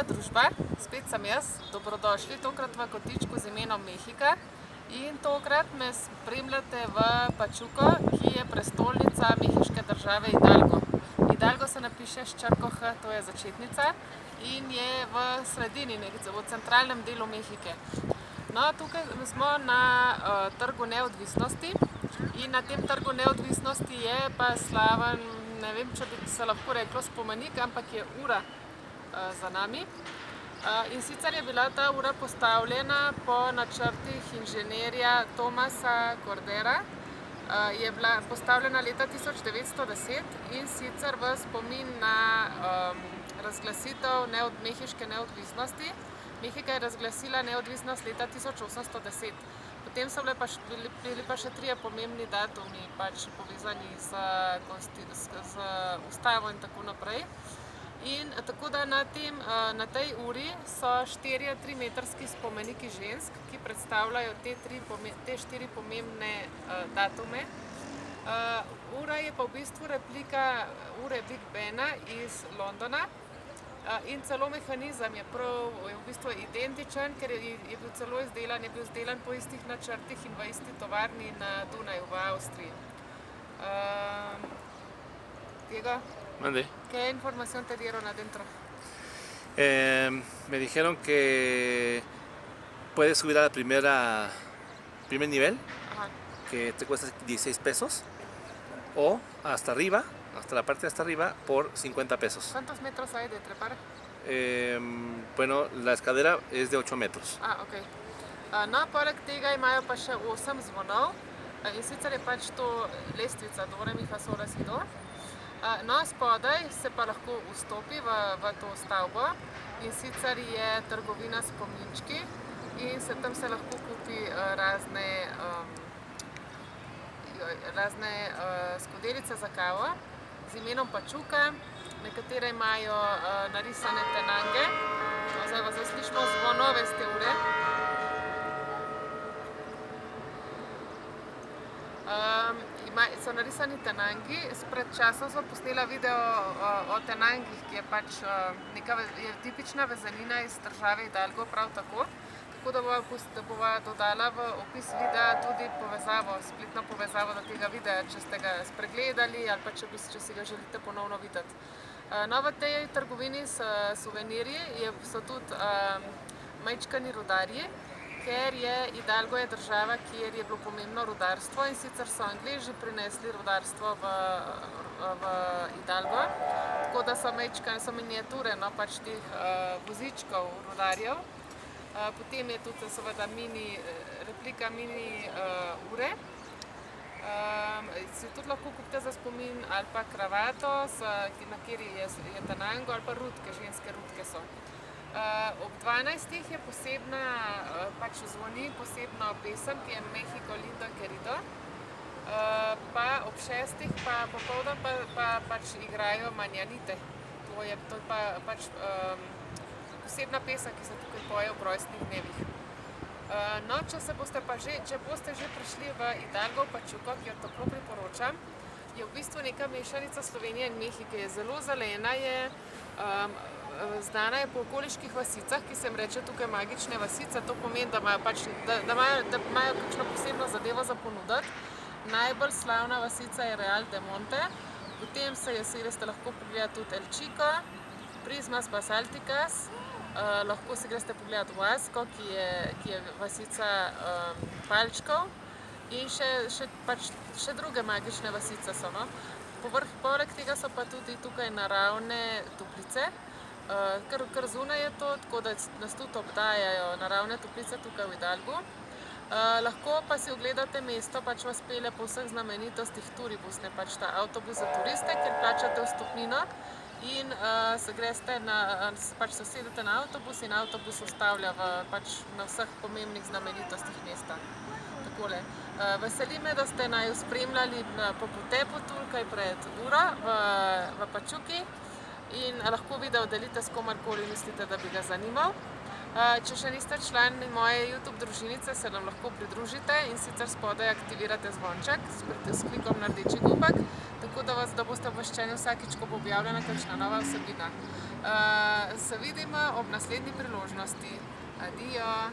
Mehika družba, spet sem jaz, dobrodošli tokrat v kotičku z imenom Mehika in tokrat me spremljate v Pachuco, ki je prestolnica mehiške države Hidalgo. Hidalgo se napiše s črko H, to je začetnica in je v sredini, v centralnem delu Mehike. No, tukaj smo na Trgu neodvisnosti in na tem Trgu neodvisnosti je pa slaven, ne vem, če bi se lahko reklo spomenik, ampak je ura za nami. In sicer je bila ta ura postavljena po načrtih inženirja Tomasa Cordera. Je bila postavljena leta 1910 in sicer v spomin na razglasitev mehiške neodvisnosti. Mehika je razglasila neodvisnost leta 1810. Potem so bili pa še trije pomembni datumi, povezani z ustavo in tako naprej. In tako da na tej uri so 4 3-metrski spomeniki žensk, ki predstavljajo te 4 pomembne datume. Ura je pa v bistvu replika ure Big Bena iz Londona in celo mehanizem je v bistvu identičen, ker je bil celo izdelan po istih načrtih in v isti tovarni na Dunaju v Avstriji. Diego, Mande. ¿qué información te dieron adentro? Me dijeron que puedes subir a la primer nivel, Ajá. que te cuesta 16 pesos, o hasta arriba, hasta la parte de hasta arriba, por 50 pesos. ¿Cuántos metros hay de trepar? Bueno, la escalera es de 8 metros. Ok. No, poleg tega imajo pa še 8 zvonov in sicer je to lestvica do re mi fa sol la si do. No, spodaj se pa lahko vstopi v to stavbo in sicer je trgovina s spominčki in tam se lahko kupi razne skodelice za kavo z imenom Pachuca. Nekatere imajo narisane tenange. Zdaj pa zaslišimo zvonove z te ure. So narisani tenangi. Pred časom smo posnela video o tenangih, ki je tipična vezenina iz države Hidalgo prav tako. Tako da bova dodala v opis videa tudi spletno povezavo do tega videa, če ste ga spregledali ali pa če si ga želite ponovno videti. No, v tej trgovini s suvenirji so tudi majčkani rudarji, ker Hidalgo je država, kjer je bilo pomembno rudarstvo in sicer so Angleži prinesli rudarstvo v Hidalgo. Tako da so miniature teh vozičkov rudarjev. Potem je tudi seveda replika mini ure. Si tudi lahko kupite za spomin ali pa kravato, na kateri je tenango ali pa rutke, ženske rutke so. Ob 12 je zvoni posebno pesem, ki je México lindo y querido. Pa ob 6 pa popoldan pa igrajo manjanite. To je posebna pesem, ki se tukaj poje ob rojstnih dnevih. No, če boste že prišli v Hidalgo, v Pachuco, ki jo toplo priporočam, je v bistvu neka mešanica Slovenije in Mehike. Je zelo zelena, znana je po okoliških vasicah, ki se jim reče tukaj magične vasice. To pomeni, da imajo kakšno posebno zadevo za ponuditi. Najbolj slavna vasica je Real de Monte, potem si greste lahko pogledati tudi El Chico, Prismas Basalticas, lahko si greste pogledati Huasco, ki je vasica palčkov in še druge magične vasice so. Poleg tega so pa tudi tukaj naravne toplice, kar zunaj je to, tako da nas tudi obdajajo naravne toplice tukaj v Hidalgu. Lahko pa si ogledate mesto, vas pelje po vseh znamenitostih turibus, ta avtobus za turiste, ker plačate vstopnino in se sedete na avtobus in avtobus ustavlja na vseh pomembnih znamenitostih mesta. Takole. Veseli me, da ste naju spremljali po potepu tukaj pred uro v Pachuci in lahko video delite s komarkoli mislite, da bi ga zanimal. Če še niste člani moje YouTube družinice, se nam lahko pridružite in sicer spodaj aktivirate zvonček s klikom na rdeči gumbec, tako da boste obveščeni vsakič, ko bo objavljena kakšna nova vsebina. Se vidimo ob naslednji priložnosti. Adijo!